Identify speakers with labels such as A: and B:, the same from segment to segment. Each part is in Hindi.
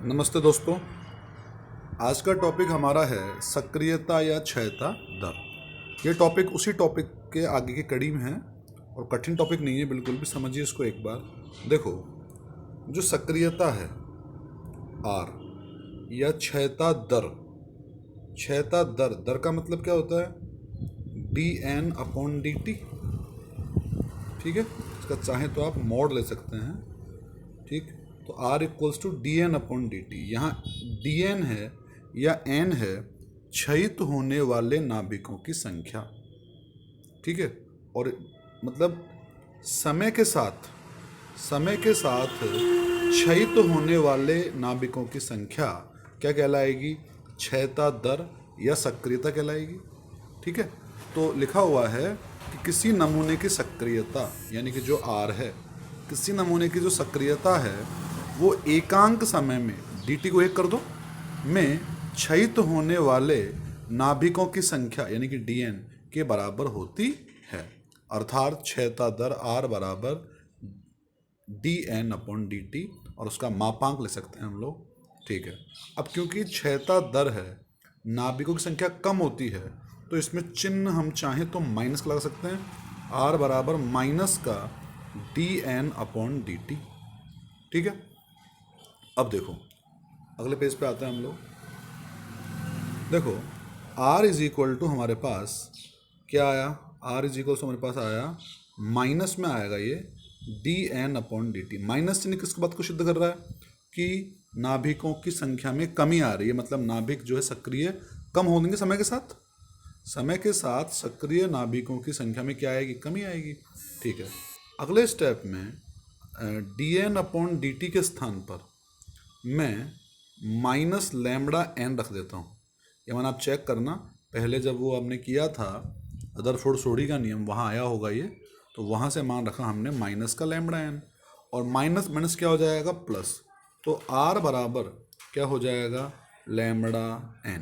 A: नमस्ते दोस्तों। आज का टॉपिक हमारा है सक्रियता या क्षयता दर। ये टॉपिक उसी टॉपिक के आगे की कड़ी में है और कठिन टॉपिक नहीं है बिल्कुल भी। समझिए इसको एक बार। देखो, जो सक्रियता है आर या क्षयता दर दर का मतलब क्या होता है? dn/dt। ठीक है, इसका चाहे तो आप मॉड ले सकते हैं। ठीक, तो R इक्वल्स टू dn/dt। यहाँ dn है या n है क्षयित होने वाले नाभिकों की संख्या। ठीक है, और मतलब समय के साथ क्षयित होने वाले नाभिकों की संख्या क्या कहलाएगी? क्षयता दर या सक्रियता कहलाएगी। ठीक है, तो लिखा हुआ है कि किसी नमूने की सक्रियता यानी कि जो R है, किसी नमूने की जो सक्रियता है वो एकांक समय में dt को 1 कर दो में क्षयित होने वाले नाभिकों की संख्या यानी कि dn के बराबर होती है। अर्थात क्षयता दर r बराबर dn/dt और उसका मापांक ले सकते हैं हम लोग। ठीक है, अब क्योंकि क्षयता दर है, नाभिकों की संख्या कम होती है, तो इसमें चिन्ह हम चाहें तो माइनस का लगा सकते हैं। r बराबर माइनस का dn/dt। ठीक है, अब देखो अगले पेज पे आते हैं हम लोग। देखो r इज इक्वल टू हमारे पास क्या आया? r इज इक्वल टू हमारे पास आया माइनस में आएगा ये dn/dt। माइनस चिन्ह किसकी बात को सिद्ध कर रहा है? कि नाभिकों की संख्या में कमी आ रही है, मतलब नाभिक जो है सक्रिय कम होंगे समय के साथ। समय के साथ सक्रिय नाभिकों की संख्या में क्या आएगी? कमी आएगी। ठीक है, अगले स्टेप में dn/dt के स्थान पर मैं माइनस लैम्बडा n रख देता हूँ। ये मैंने आप चेक करना, पहले जब वो आपने किया था रदरफोर्ड-सोडी का नियम, वहाँ आया होगा ये, तो वहाँ से मान रखा हमने माइनस का लैम्बडा n, और माइनस माइनस क्या हो जाएगा? प्लस। तो r बराबर क्या हो जाएगा? Lambda n।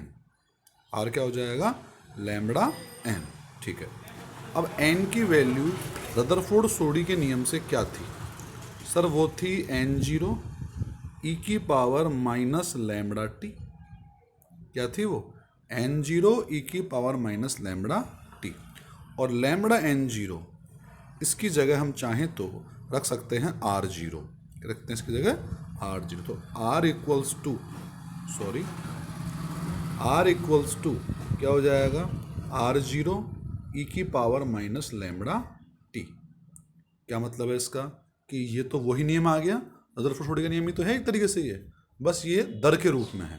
A: r क्या हो जाएगा? Lambda n। ठीक है, अब n की वैल्यू रदरफोर्ड-सोडी के नियम से क्या थी? सर वो थी n0 e की पावर माइनस लैम्बडा टी। क्या थी वो? n0 e की पावर माइनस लैम्बडा टी। और लैम्बडा n0 इसकी जगह हम चाहें तो रख सकते हैं r0। रखते हैं इसकी जगह r0। तो r इक्वल्स टू क्या हो जाएगा? r0 e की पावर माइनस लैम्बडा टी। क्या मतलब है इसका? कि ये तो वही नियम आ गया, रदरफोर्ड-सोडी का नियम ही तो है एक तरीके से ये, बस ये दर के रूप में है।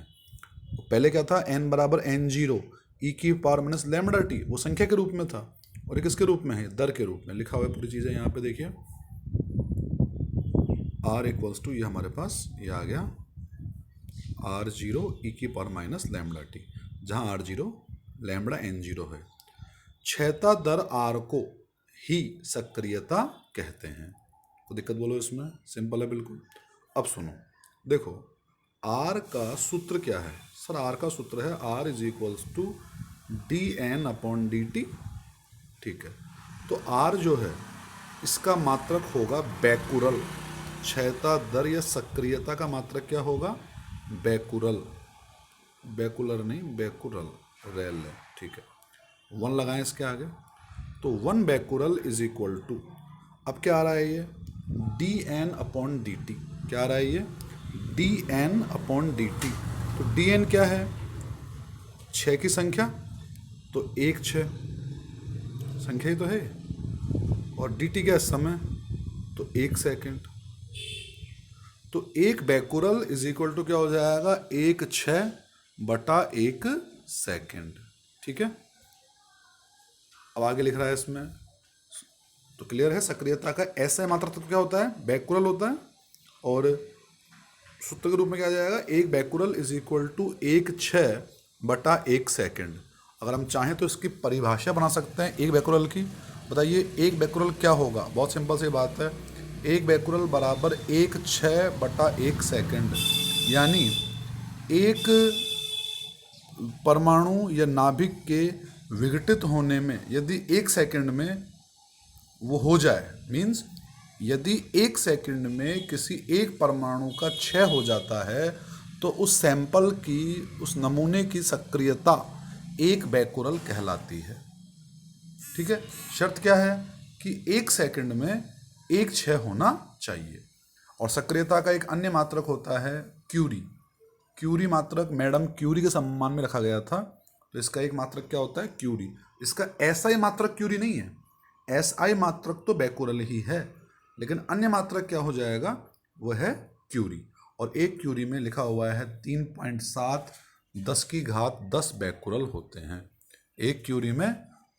A: तो पहले क्या था? n बराबर n0 e की पावर माइनस लैम्बडा टी, वो संख्या के रूप में था, और ये किसके रूप में है? दर के रूप में। लिखा हुआ है पूरी चीज़ें यहाँ पे देखिए। r इक्वल्स टू ये हमारे पास ये आ गया r0 e की पावर माइनस लैम्बडा टी, जहाँ r0 लैम्बडा n0 है। क्षयता दर r को ही सक्रियता कहते हैं। तो दिक्कत बोलो इसमें? सिंपल है बिल्कुल। अब सुनो, देखो R का सूत्र क्या है? सर R का सूत्र है R is equals to dn/dt। ठीक है, तो R जो है इसका मात्रक होगा बैकुरल। क्षयता दर या सक्रियता का मात्रक क्या होगा? बैकुरल। बैकुलर नहीं, बैकुरल, रेल है। ठीक है, 1 लगाएं इसके आगे, तो 1 बैकुरल इज इक्वल टू, अब क्या आ रहा है ये? dn/dt। क्या आ रहा है ये? dn/dt। तो dn क्या है? 6 की संख्या, तो 1 6 संख्या ही तो है, और dt क्या है? समय, तो 1 सेकेंड। तो 1 बैकुरल इज इक्वल टू क्या हो जाएगा? 1 6 बटा 1 सेकेंड। ठीक है, अब आगे लिख रहा है इसमें, तो क्लियर है। सक्रियता का ऐसा मात्रक तो क्या होता है? बैकुरल होता है, और सूत्र के रूप में क्या आ जाएगा? 1 बैकुरल इज इक्वल टू 1 6 बटा 1 सेकेंड। अगर हम चाहें तो इसकी परिभाषा बना सकते हैं 1 बैकुरल की। बताइए 1 बैकुरल क्या होगा? बहुत सिंपल सी बात है, 1 बैकुरल बराबर 1 6 बटा 1 सेकेंड, यानी एक परमाणु या नाभिक के विघटित होने में यदि 1 सेकेंड में वो हो जाए, मीन्स यदि 1 सेकंड में किसी एक परमाणु का क्षय हो जाता है तो उस सैंपल की, उस नमूने की सक्रियता एक बैकुरल कहलाती है। ठीक है, शर्त क्या है कि 1 सेकंड में 1/6 होना चाहिए। और सक्रियता का एक अन्य मात्रक होता है क्यूरी। क्यूरी मात्रक मैडम क्यूरी के सम्मान में रखा गया था, तो इसका एक मात्रक क्या होता है, क्यूरी। इसका एसआई मात्रक क्यूरी नहीं है, एसआई मात्रक तो बैकुरल ही है, लेकिन अन्य मात्रक क्या हो जाएगा, वह है क्यूरी। और एक क्यूरी में लिखा हुआ है 3.7 10 बैकुरल होते हैं। एक क्यूरी में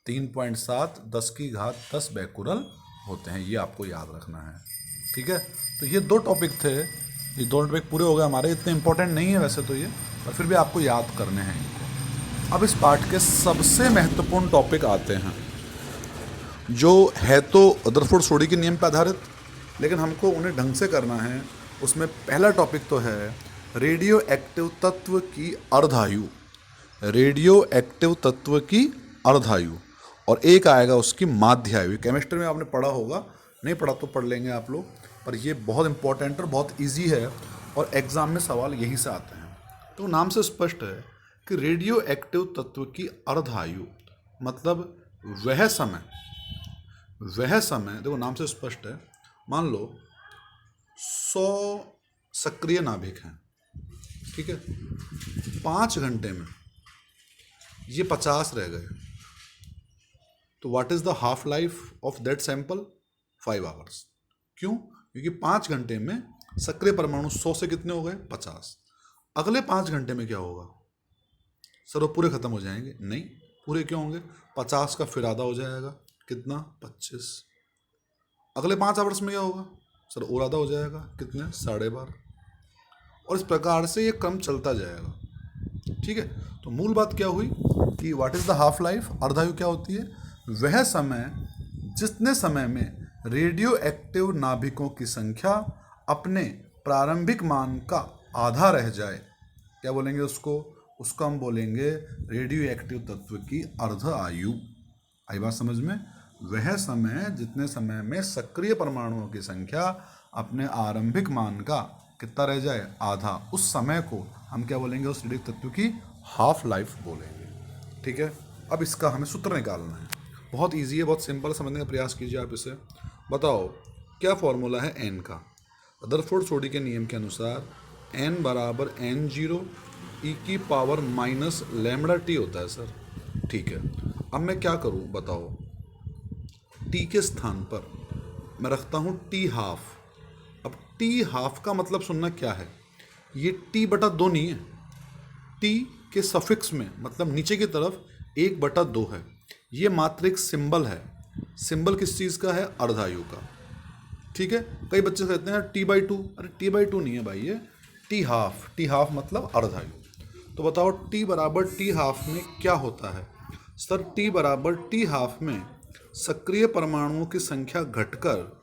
A: 3.7 10 बैकुरल होते हैं, ये आपको याद रखना है। ठीक है, तो ये 2 टॉपिक थे, ये 2 टॉपिक पूरे हो गए हमारे। इतने इंपॉर्टेंट नहीं है वैसे तो ये, पर फिर भी आपको याद करने हैं इनको। अब इस पाठ के सबसे महत्वपूर्ण टॉपिक आते हैं, जो है तो रदरफोर्ड सोडी के नियम पर आधारित, लेकिन हमको उन्हें ढंग से करना है। उसमें पहला टॉपिक तो है रेडियो एक्टिव तत्व की अर्धायु। रेडियो एक्टिव तत्व की अर्धायु, और एक आएगा उसकी माध्यायु। केमिस्ट्री में आपने पढ़ा होगा, नहीं पढ़ा तो पढ़ लेंगे आप लोग, पर ये बहुत इंपॉर्टेंट और बहुत इजी है, और एग्जाम में सवाल यहीं से आते हैं। तो नाम से स्पष्ट है कि रेडियो एक्टिव तत्व की अर्धायु मतलब वह समय देखो नाम से स्पष्ट है। मान लो 100 सक्रिय नाभिक हैं, ठीक है, 5 घंटे में ये 50 रह गए, तो what is the half life of that sample, 5 hours. क्यों? क्योंकि 5 घंटे में सक्रिय परमाणु 100 से कितने हो गए, 50। अगले 5 घंटे में क्या होगा सर, वो पूरे खत्म हो जाएंगे? नहीं, पूरे क्यों होंगे, 50 का फिर आधा हो जाएगा, कितना, 25। अगले 5 आवर्स में क्या होगा सर, और आधा हो जाएगा, कितने, 12.5। और इस प्रकार से ये क्रम चलता जाएगा। ठीक है, तो मूल बात क्या हुई कि what is the half life, अर्धायु क्या होती है, वह समय जितने समय में रेडियो एक्टिव नाभिकों की संख्या अपने प्रारंभिक मान का आधा रह जाए। क्या बोलेंगे उसको हम बोलेंगे रेडियो एक्टिव तत्व की अर्ध आयु। आई बात समझ में? वह समय जितने समय में सक्रिय परमाणुओं की संख्या अपने आरंभिक मान का कितना रह जाए, आधा, उस समय को हम क्या बोलेंगे, उस रेडियो तत्व की हाफ लाइफ बोलेंगे। ठीक है, अब इसका हमें सूत्र निकालना है। बहुत इजी है, बहुत सिंपल, समझने का प्रयास कीजिए आप इसे। बताओ क्या फॉर्मूला है n का। रदरफोर्ड सोडी के नियम के अनुसार n बराबर n0 e की पावर माइनस लैम्बडा t होता है सर। ठीक है, अब मैं क्या करूं बताओ, t के स्थान पर मैं रखता हूं t हाफ। अब t हाफ का मतलब सुनना क्या है, ये t/2 नहीं है, t के सफिक्स में मतलब नीचे की तरफ 1/2 है। ये मात्र एक सिंबल है। सिंबल किस चीज़ का है, अर्धायु का। ठीक है, कई बच्चे कहते हैं t/2, अरे t/2 नहीं है भाई, ये t हाफ मतलब अर्धायु। तो बताओ t बराबर t हाफ में क्या होता है सर, t बराबर t हाफ में सक्रिय परमाणुओं की संख्या घटकर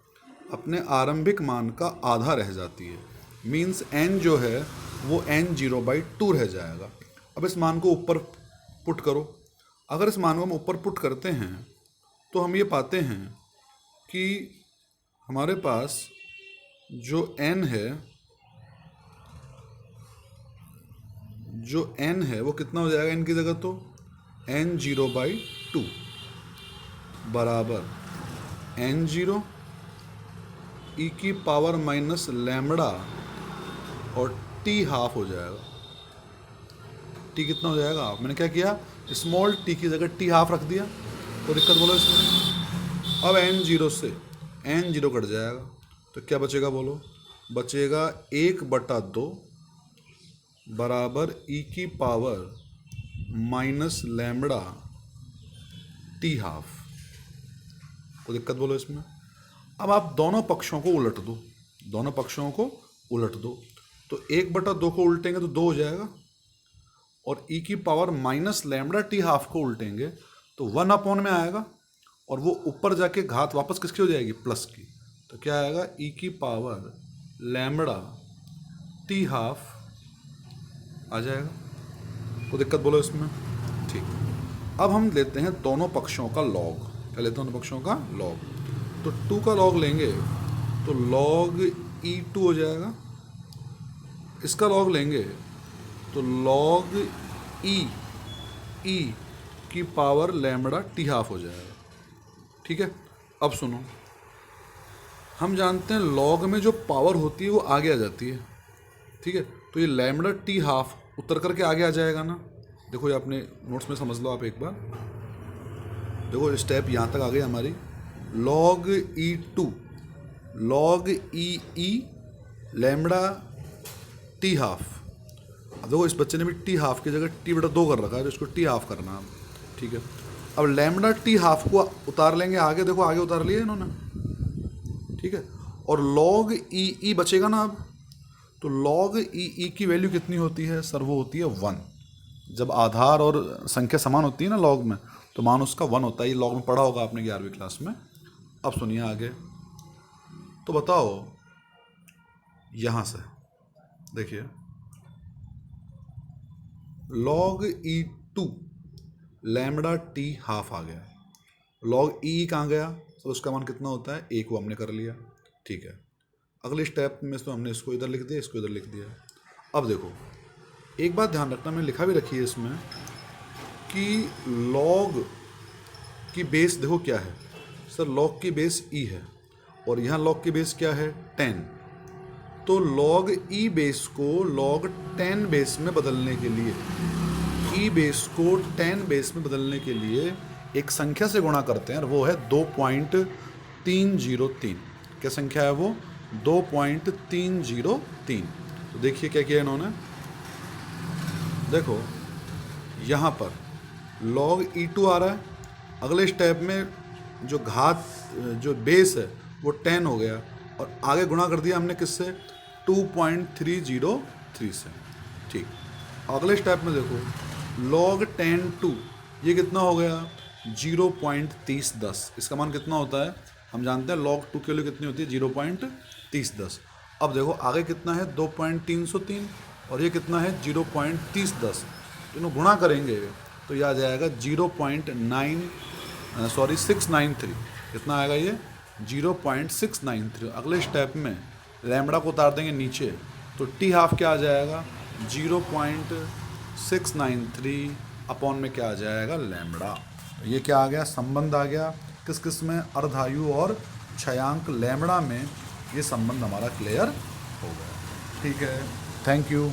A: अपने आरंभिक मान का आधा रह जाती है। मीन्स n जो है वो n0/2 रह जाएगा। अब इस मान को ऊपर पुट करो। अगर इस मान को हम ऊपर पुट करते हैं तो हम ये पाते हैं कि हमारे पास जो n है वो कितना हो जाएगा, n की जगह तो n0/2 बराबर n0 e की पावर माइनस लैम्बडा और t हाफ हो जाएगा। t कितना हो जाएगा, मैंने क्या किया, स्मॉल t की जगह t हाफ रख दिया, तो दिक्कत बोलो इसमें। अब n0 से n0 कट जाएगा, तो क्या बचेगा बोलो, बचेगा 1/2 बराबर e की power minus lambda t half. कोई दिक्कत बोलो इसमें। अब आप दोनों पक्षों को उलट दो, तो 1/2 को उल्टेंगे तो 2 हो जाएगा, और e की power minus lambda t half को उल्टेंगे तो 1/, में आएगा, और वो ऊपर जाके घात वापस किसकी हो जाएगी, प्लस की। तो क्या आएगा, e की पावर लैम्बडा t हाफ आ जाएगा। कोई दिक्कत बोलो इसमें। ठीक, अब हम लेते हैं दोनों पक्षों का लॉग। क्या लेते हैं, दोनों पक्षों का लॉग। तो 2 का लॉग लेंगे तो लॉग E2 हो जाएगा, इसका लॉग लेंगे तो log ई की पावर लैम्बडा टी हाफ हो जाएगा। ठीक है, अब सुनो, हम जानते हैं लॉग में जो पावर होती है वो आगे आ जाती है। ठीक है, तो ये लैम्बडा टी हाफ उतर करके आगे आ जाएगा ना। देखो ये अपने नोट्स में समझ लो आप एक बार। देखो स्टेप यहाँ तक आ गई हमारी, log e two log e lambda t half. अब देखो इस बच्चे ने भी टी हाफ की जगह टी बटा 2 कर रखा है, तो इसको टी हाफ करना है। ठीक है, अब लैम्बडा टी हाफ को उतार लेंगे आगे, देखो आगे उतार लिया इन्होंने। ठीक है, और लॉग ई बचेगा ना अब, तो लॉग ई की वैल्यू कितनी होती है सर? वो होती है 1। जब आधार और संख्या समान होती है ना लॉग में, तो मान उसका 1 होता है। ये लॉग में पढ़ा होगा आपने 11वीं क्लास में। अब सुनिए आगे, तो बताओ यहाँ से देखिए, log e two lambda t half आ गया। लॉग ई कहाँ गया? तो उसका मान कितना होता है? 1 को हमने कर लिया। ठीक है, अगले स्टेप में तो हमने इसको इधर लिख दिया, इसको इधर लिख दिया। अब देखो एक बात ध्यान रखना, मैंने लिखा भी रखी है इसमें कि लॉग की बेस देखो क्या है सर? लॉग की बेस ई है और यहाँ लॉग की बेस क्या है? 10। तो लॉग ई बेस को लॉग 10 बेस में बदलने के लिए, ई बेस को 10 बेस में बदलने के लिए एक संख्या से गुणा करते हैं और वो है 2.303। क्या संख्या है वो? 2.303। तो देखिए क्या किया इन्होंने, देखो यहाँ पर log E2 आ रहा है, अगले स्टेप में जो घात जो बेस है वो 10 हो गया और आगे गुणा कर दिया हमने किससे? 2.303 से। ठीक, अगले स्टेप में देखो log 10(2) ये कितना हो गया? 0.3010। इसका मान कितना होता है? हम जानते हैं log 2 के लिए कितनी होती है? 0.3010। अब देखो आगे कितना है? 2.303 और ये कितना है? 0.3010। इन्हों गुणा करेंगे तो ये आ जाएगा 693। कितना आएगा ये? 0.693। अगले स्टेप में लैम्बडा को उतार देंगे नीचे, तो टी हाफ क्या आ जाएगा? 0.693 अपॉन में क्या आ जाएगा? लैम्बडा। ये क्या आ गया? संबंध आ गया किस किस में? अर्धायु और क्षयांक लैम्बडा में। ये संबंध हमारा क्लियर हो गया। ठीक है, थैंक यू।